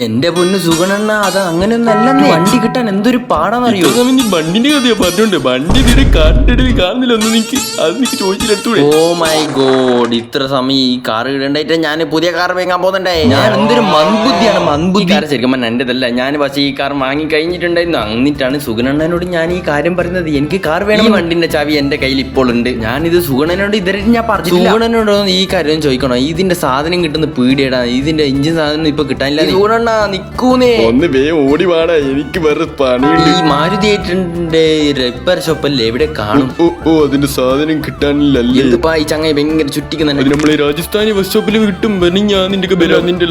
എന്റെ പൊന്ന് സുഗണണ്ണ, അത് അങ്ങനെയൊന്നും അല്ലെന്ന്. വണ്ടി കിട്ടാൻ എന്തൊരു പാടാന്നറിയോ? വണ്ടിന്റെ കഥയാ പറഞ്ഞോണ്ട് വണ്ടി തീരെ കാട്ടിടയിൽ കാണുന്നില്ല. ഒന്ന് നിക്ക് അത് നിക്ക് ചോദിച്ചിലെത്തൂടെ. ഓ മൈ ഗോഡ്, ഇത്ര സമയം ഈ കാർ ഇടണ്ടായിട്ട് ഞാൻ പുതിയ കാർ വാങ്ങാൻ പോകുന്നുണ്ടേ. ഞാൻ എന്തൊരു മന്ദബുദ്ധിയാണ്, മന്ദബുദ്ധി. ശരിക്കും എന്റേതല്ല, ഞാൻ പക്ഷേ ഈ കാർ വാങ്ങി കഴിഞ്ഞിട്ടുണ്ടായിരുന്നു. എന്നിട്ടാണ് സുഗണണ്ണനോട് ഞാൻ ഈ കാര്യം പറയുന്നത്. എനിക്ക് കാർ വേണം. ഈ വണ്ടിന്റെ ചാവി എന്റെ കയ്യിൽ ഇപ്പോൾ ഉണ്ട്. ഞാനിത് സുഗണനോട് ഇതുവരെ ഞാൻ പറഞ്ഞു. സുഗണനോട് ഈ കാര്യം ചോദിക്കണോ? ഇതിന്റെ സാധനം കിട്ടുന്ന പീടിയടാ, ഇതിന്റെ എഞ്ചിൻ സാധനം ഇപ്പൊ കിട്ടാനില്ല. സുഗണ നിക്കൂന്നേ, ഒന്ന് വേഗം ഓടി വാടാ, എനിക്ക് വേറെ പണിയുണ്ട്. ഈ മാരുതി ഏറ്റിന്റെ റിപ്പയർ ഷോപ്പല്ലേ, എവിടെ കാണും? ഓ അതിന്റെ സാധനം കിട്ടാനില്ലല്ലേ? ഇതിപ്പോ ഈ ചങ്ങായി ഭയങ്കര ചുറ്റിക്കുന്നുണ്ട്. നമ്മള് രാജസ്ഥാനി ബസ് സ്റ്റോപ്പിൽ കിട്ടും. ഞാൻ നിന്റെ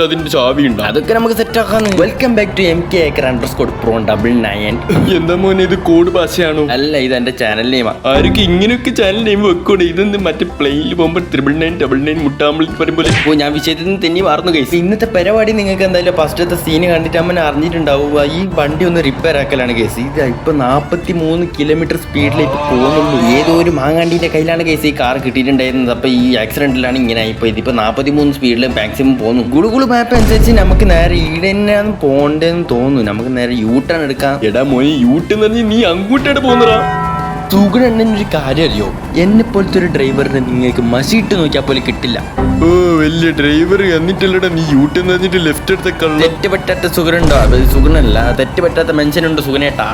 അതിന്റെ ചാവി ഉണ്ട്, അതൊക്കെ നമുക്ക് സെറ്റ് ആക്കാന്ന്. Welcome back to MK_Pro999. എന്താ മോനെ, ഇത് കോഡ് ഭാഷയാണോ? അല്ല, ഇത് എന്റെ ചാനൽ നെയിമാ. ആർക്ക് ഇങ്ങനെയൊക്കെ ചാനൽ നെയിം വെക്കൂടെ? ഇതെന്ത് മറ്റേ പ്ലെയിനിൽ പോകുമ്പോ 999 മുട്ടാമ്പിൾ പറയുമ്പോൾ. ഓ, ഞാൻ വിഷയത്തിൽ നിന്ന് തെന്നി മാറുന്നു ഗൈസ്. ഇന്നത്തെ പരിപാടി നിങ്ങൾക്ക് എന്തായാലും ഫസ്റ്റത്തെ സീന് കണ്ടിട്ട് അമ്മ അറിഞ്ഞിട്ടുണ്ടാവും. ഈ വണ്ടി ഒന്ന് റിപ്പയർ ആക്കലാണ് കേസ്. ഇത് ഇപ്പൊ 43 കിലോമീറ്റർ സ്പീഡിൽ ഇപ്പൊ പോകുന്നുള്ളൂ. ഏതോ ഒരു മാങ്ങാണ്ടിന്റെ കയ്യിലാണ് കേസ് ഈ കാർ കിട്ടിയിട്ടുണ്ടായിരുന്നത്. അപ്പൊ ഈ ആക്സിഡന്റിലാണ് ഇങ്ങനെ ഇപ്പൊ ഇതിപ്പോ 43 സ്പീഡിൽ മാക്സിമം പോകുന്നു. ഗുളുഗുളു മാപ്പ് അനുസരിച്ച് നമുക്ക് നേരെ ഈടെ തന്നെയാണ് പോകേണ്ടതെന്ന് തോന്നുന്നു. നമുക്ക് നേരെ യൂട്ടേൺ എടുക്കാം. എടാ മോനെ, യൂട്ടേൺ പറഞ്ഞ് നീ അങ്ങോട്ടാണ് പോകുന്നതാ. സുഗണണ്ണനൊരു കാര്യം അറിയോ? എന്നെ പോലത്തെ ഒരു ഡ്രൈവറിനെ നിങ്ങൾക്ക് മസിയിട്ട് നോക്കിയാൽ പോലെ കിട്ടില്ല. ഓ വലിയ ഡ്രൈവർ എന്നിട്ടല്ലടാ നീ യൂട്ടേൺ പറഞ്ഞിട്ട് ലെഫ്റ്റ് എടുത്ത കള്ള. തെറ്റുപറ്റാത്ത സുഗനുണ്ടോ? സുഗനല്ല, തെറ്റുപറ്റാത്ത മനുഷ്യനുണ്ട് സുഗനേട്ടാ.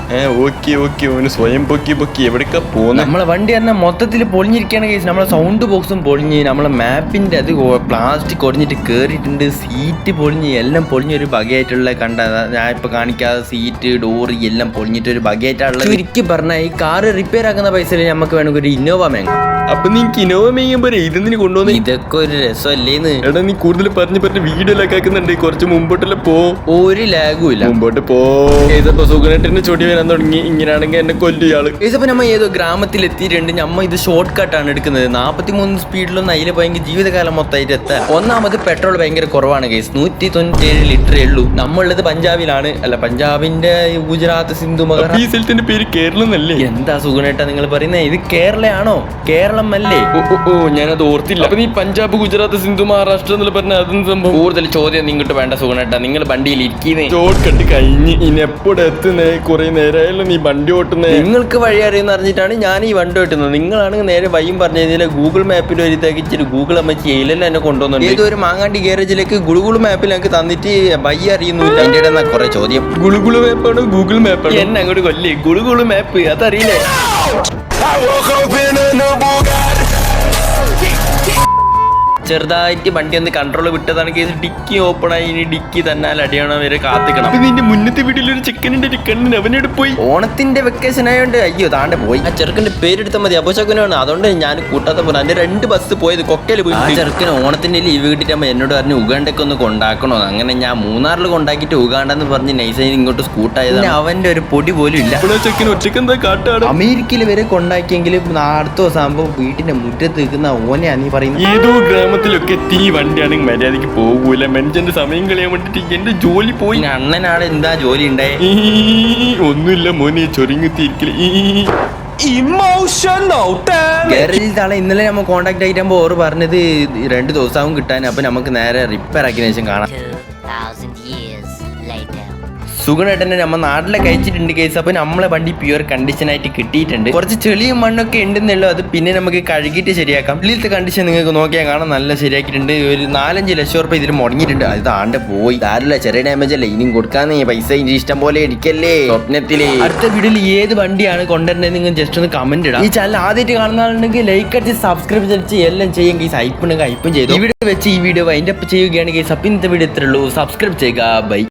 ഓക്കെ ഓന് സ്വയം പൊക്കി എവിടേക്കാ പോകുന്നത്? നമ്മളെ വണ്ടി തന്നെ മൊത്തത്തിൽ പൊളിഞ്ഞിരിക്കുകയാണ് കേസ്. നമ്മളെ സൗണ്ട് ബോക്സും പൊളിഞ്ഞ്, നമ്മളെ മാപ്പിന്റെ അത് പ്ലാസ്റ്റിക് ഒടിഞ്ഞിട്ട് കേറിയിട്ടുണ്ട്, സീറ്റ് പൊളിഞ്ഞ്, എല്ലാം പൊളിഞ്ഞൊരു ബഗയായിട്ടുള്ള കണ്ട. ഞാൻ ഇപ്പൊ കാണിക്കാതെ സീറ്റ് ഡോറ് എല്ലാം പൊളിഞ്ഞിട്ടൊരു ബഗയായിട്ടുള്ള. ചുരുക്കി പറഞ്ഞാൽ ഈ കാർ റിപ്പയർ ആക്കുന്ന പൈസ നമുക്ക് വേണമെങ്കിൽ ഒരു ഇന്നോവ മേങ്ങാം. അപ്പൊ നീക്ക് ഇന്നോവ മേങ്ങാൻ പോരെ, ഇതെന്തിനു കൊണ്ടുവന്നു? ഇതൊക്കെ ഒരു രസമല്ലേന്ന്. എടാ നീ കൂടുതൽ പറഞ്ഞ് വീഡിയോ എല്ലാം കേൾക്കുന്നുണ്ട്. കുറച്ച് മുമ്പോട്ടല്ലേ പോ. ഒരു ലാഗും ഇല്ല, മുമ്പോട്ട് പോ. ഏതപ്പോ സുഗനേട്ടന്റെ ചൊടി വരാൻ തുടങ്ങി. ഇങ്ങനെയാണെങ്കിൽ എന്നെ കൊല്ലിയാള്. ഇതപ്പോ നമ്മ ഏതോ ഗ്രാമത്തിൽ എത്തിയിട്ടുണ്ട്. നമ്മ ഇത് ഷോർട്ട് കട്ടാണ് എടുക്കുന്നത്. 43 സ്പീഡിലൊന്നും അതിൽ പോയെങ്കിൽ ജീവിതകാലം മൊത്തമായിട്ട് എത്താം. ഒന്നാമത് പെട്രോൾ ഭയങ്കര കുറവാണ് കേസ്. 197 ലിറ്ററേ ഉള്ളൂ. നമ്മളുള്ളത് പഞ്ചാബിലാണ്. അല്ല, പഞ്ചാബിന്റെ ഗുജറാത്ത്, സിന്ധു മഹാരാഷ്ട്ര. ഈ സ്ഥലത്തിന്റെ പേര് കേരളം എന്നല്ലേ? എന്താ സുഗനേട്ടാ നിങ്ങൾ പറയുന്നത്? ഇത് കേരളയാണോ? കേരളം അല്ലേ? ഓ ഞാനത് ഓർത്തില്ല. അപ്പൊ നീ പഞ്ചാബ്, ഗുജറാത്ത്, സിന്ധു, മഹാരാഷ്ട്ര എന്നുള്ള പറഞ്ഞ അതും സംഭവം. കൂടുതൽ ചോദ്യം നിങ്ങോട്ട് വേണ്ട സുഗനേട്ടാ. നിങ്ങൾ വണ്ടിയിൽ ഇരിക്കുന്നേ. ഷോർട്ട് കട്ട് കഴിഞ്ഞ് ഇനി എപ്പോഴും എത്തുന്നേ? കുറെ നേരമായല്ലോ നീ വണ്ടി ഓട്ടുന്നേ. നിങ്ങൾക്ക് വഴി അറിയുന്ന അറിഞ്ഞിട്ടാണ് ഞാൻ ഈ വണ്ടി ഓട്ടുന്നത്. നിങ്ങളാണെങ്കിൽ നേരെ വയ്യും പറഞ്ഞു കഴിഞ്ഞാൽ ഗൂഗിൾ മാപ്പിൽ ഒരു ഇതാക്കിച്ചിട്ട് ഗൂഗിൾ അമ്മ ചെയ്യലെല്ലാം എന്നെ കൊണ്ടുവന്നുണ്ട്. ഏതൊരു മാങ്ങാണ്ടി ഗാരേജിലേക്ക് ഗൂഗിൾ മാപ്പിൽ ഞങ്ങൾക്ക് തന്നിട്ട് വയ്യ അറിയുന്നില്ല. എന്റെ ഇടയിൽ കുറെ ചോദ്യം. ഗുളുഗുളു മാപ്പാണോ ഗൂഗിൾ മാപ്പാണോ? എന്നെ അങ്ങോട്ട് കൊല്ലേ. ഗുളുഗുളു മാപ്പ് അതറിയില്ലേ? ചെറുതായിട്ട് വണ്ടി ഒന്ന് കൺട്രോൾ വിട്ടതാണ് കേസ്. ഡിക്കി ഓപ്പൺ ആയി. ഇനി ഡിക്കി തന്നെ അടിയണ വരെ കാത്തിക്കണം. നിന്റെ മുന്നത്തെ വീട്ടിലൊരു ചിക്കനുണ്ട്, ചിക്കൻ അവനോട് പോയി. ഓണത്തിന്റെ വെക്കേഷൻ ആയതുകൊണ്ട് അയ്യോ താണ്ടെ പോയി. ആ ചെറുക്കന്റെ പേരെടുത്താൽ മതി, അപ്പോശക്കനാണ്. അതുകൊണ്ട് ഞാൻ കൂട്ടാത്ത പോലെ എന്റെ 2 ബസ് പോയത് കൊക്കയിൽ പോയി. ആ ചെറുക്കന് ഓണത്തിന്റെ ലീവ് കിട്ടിയിട്ടാകുമ്പോൾ എന്നോട് പറഞ്ഞ് ഉഗാണ്ടൊക്കെ ഒന്ന് കൊണ്ടാക്കണോ. അങ്ങനെ ഞാൻ മൂന്നാറിൽ കൊണ്ടാക്കിയിട്ട് ഉഗാണ്ടെന്ന് പറഞ്ഞ് നൈസായി ഇങ്ങോട്ട് സ്കൂട്ടായത്. അവന്റെ ഒരു പൊടി പോലും ഇല്ല. ചെക്കൻ ഒറ്റക്ക് എന്താ കാട്ടാണ്? അമേരിക്കയിൽ വരെ കൊണ്ടാക്കിയെങ്കിലും അടുത്ത ദിവസം ആകുമ്പോൾ വീട്ടിന്റെ മുറ്റത്ത് നിൽക്കുന്ന ഓനെയാ നീ പറയുന്നത്. ഏതോ ഗ്രാമത്തിലൊക്കെ തീ വണ്ടിയാണെങ്കിൽ മര്യാദക്ക് പോകൂല. മനുഷ്യന്റെ സമയം കളയാൻ വേണ്ടിട്ട് എന്റെ ജോലി പോയി. അണ്ണനാട് എന്താ ജോലി ഉണ്ടായി? ഒന്നുമില്ല മോനെ, ചൊറിങ്ങത്തിരിക്കല്. ഇന്നലെ നമ്മൾ കോണ്ടാക്ട് ആയിട്ടാകുമ്പോ ഓർ പറഞ്ഞത് 2 ദിവസമാവും കിട്ടാൻ. അപ്പൊ നമുക്ക് നേരെ റിപ്പയർ ആക്കിയതിനു ശേഷം കാണാം. സുഗനേട്ടനെ നമ്മ നാട്ടിലെ കഴിച്ചിട്ടുണ്ട് കേസ്. അപ്പൊ നമ്മളെ വണ്ടി പ്യുവർ കണ്ടീഷൻ ആയിട്ട് കിട്ടിയിട്ടുണ്ട്. കുറച്ച് ചെളിയും മണ്ണൊക്കെ ഉണ്ടെന്നുള്ളൂ. അത് പിന്നെ നമുക്ക് കഴുകിയിട്ട് ശരിയാക്കാം. ഉള്ളിലത്തെ കണ്ടീഷൻ നിങ്ങൾക്ക് നോക്കിയാൽ കാണാൻ നല്ല ശരിയാക്കിയിട്ടുണ്ട്. ഒരു 4-5 ലക്ഷം റുപ്യ ഇതിൽ മുടങ്ങിയിട്ടുണ്ട്. അത് ആണ്ട് പോയി. ആരല്ല, ചെറിയ ഡാമേജ് അല്ലേ. ഇനിയും കൊടുക്കാന്ന് പൈസ ഇനി ഇഷ്ടം പോലെ ഇരിക്കല്ലേ സ്വപ്നത്തില്. അടുത്ത വീഡിയോയിൽ ഏത് വണ്ടിയാണ് കൊണ്ടുവരുന്നത് നിങ്ങൾ ജസ്റ്റ് ഒന്ന് കമന്റ് ഇടാം. ഈ ചാനൽ ആദ്യമായിട്ട് കാണുന്നതാണെങ്കിൽ ലൈക്ക് അടിച്ച് സബ്സ്ക്രൈബ് ചെയ്ത് എല്ലാം ചെയ്യും കേസ്. ഹൈപ്പുണ്ടെങ്കിൽ ഹൈപ്പും ചെയ്തു. ഇവിടെ വെച്ച് ഈ വീഡിയോ വൈൻഡ് അപ്പ് ചെയ്യുകയാണ് കേസ്. അപ്പൊ ഇന്നത്തെ വീഡിയോ ഇത്രയുള്ളൂ. സബ്സ്ക്രൈബ് ചെയ്യുക. ബൈ.